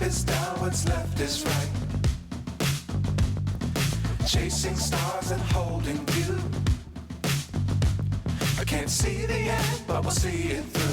is down, what's left is right. Chasing stars and holding you. I can't see the end, but we'll see it through.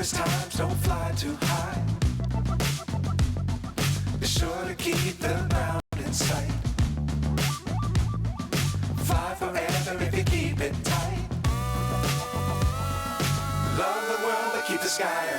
Times don't fly too high. Be sure to keep the ground in sight. Fly forever if you keep it tight. Love the world but keep the sky